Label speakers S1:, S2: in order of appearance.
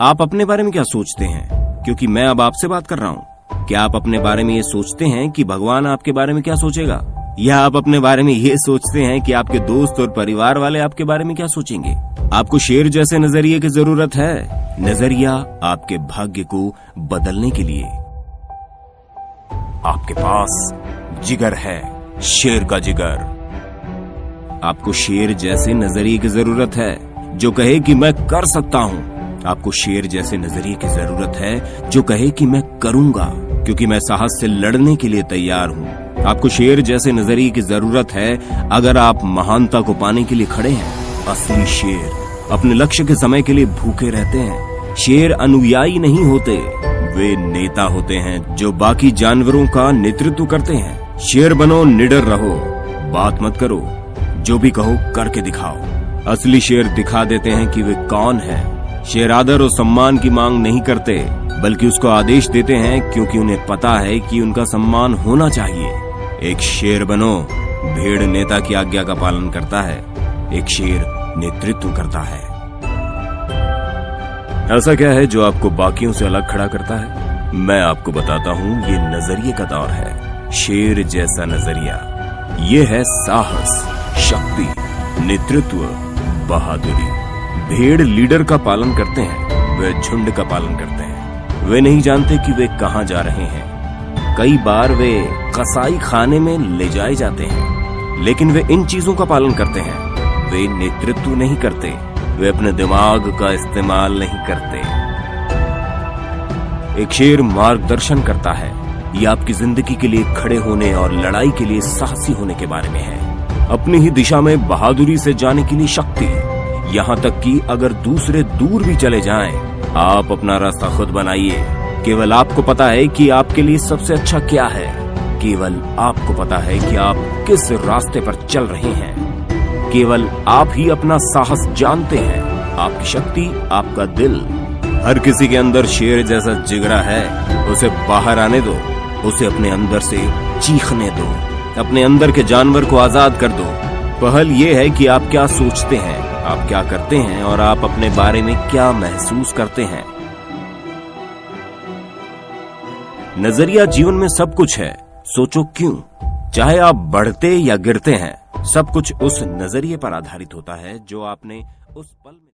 S1: आप अपने बारे में क्या सोचते हैं? क्योंकि मैं अब आपसे बात कर रहा हूँ। क्या आप अपने बारे में ये सोचते हैं कि भगवान आपके बारे में क्या सोचेगा? या आप अपने बारे में ये सोचते हैं कि आपके दोस्त और परिवार वाले आपके बारे में क्या सोचेंगे? आपको शेर जैसे नजरिए की जरूरत है। नजरिया आपके भाग्य को बदलने के लिए। आपके पास जिगर है, शेर का जिगर। आपको शेर जैसे नजरिए की जरूरत है जो कहे कि मैं कर सकता हूँ। आपको शेर जैसे नजरिए की जरूरत है जो कहे कि मैं करूंगा, क्योंकि मैं साहस से लड़ने के लिए तैयार हूँ। आपको शेर जैसे नजरिए की जरूरत है अगर आप महानता को पाने के लिए खड़े हैं। असली शेर अपने लक्ष्य के समय के लिए भूखे रहते हैं। शेर अनुयायी नहीं होते, वे नेता होते हैं जो बाकी जानवरों का नेतृत्व करते हैं। शेर बनो, निडर रहो, बात मत करो, जो भी कहो करके दिखाओ। असली शेर दिखा देते हैं कि वे कौन है। शेर आदर और सम्मान की मांग नहीं करते, बल्कि उसको आदेश देते हैं, क्योंकि उन्हें पता है कि उनका सम्मान होना चाहिए। एक शेर बनो, भेड़ नेता की आज्ञा का पालन करता है, एक शेर नेतृत्व करता है। ऐसा क्या है जो आपको बाकियों से अलग खड़ा करता है? मैं आपको बताता हूँ, ये नजरिए का दौर है। शेर जैसा नजरिया, ये है साहस, शक्ति, नेतृत्व, बहादुरी। भेड़ लीडर का पालन करते हैं, वे झुंड का पालन करते हैं। वे नहीं जानते कि वे कहां जा रहे हैं। कई बार वे कसाई खाने में ले जाए जाते हैं, लेकिन वे इन चीजों का पालन करते हैं। वे नेतृत्व नहीं करते, वे अपने दिमाग का इस्तेमाल नहीं करते। एक शेर मार्गदर्शन करता है। ये आपकी जिंदगी के लिए खड़े होने और लड़ाई के लिए साहसी होने के बारे में है। अपनी ही दिशा में बहादुरी से जाने के लिए शक्ति, यहाँ तक कि अगर दूसरे दूर भी चले जाएं, आप अपना रास्ता खुद बनाइए। केवल आपको पता है कि आपके लिए सबसे अच्छा क्या है। केवल आपको पता है कि आप किस रास्ते पर चल रहे हैं। केवल आप ही अपना साहस जानते हैं, आपकी शक्ति, आपका दिल। हर किसी के अंदर शेर जैसा जिगरा है, उसे बाहर आने दो, उसे अपने अंदर से चीखने दो, अपने अंदर के जानवर को आजाद कर दो। पहल ये है कि आप क्या सोचते हैं, आप क्या करते हैं और आप अपने बारे में क्या महसूस करते हैं। नजरिया जीवन में सब कुछ है। सोचो क्यों? चाहे आप बढ़ते या गिरते हैं, सब कुछ उस नजरिए पर आधारित होता है जो आपने उस पल में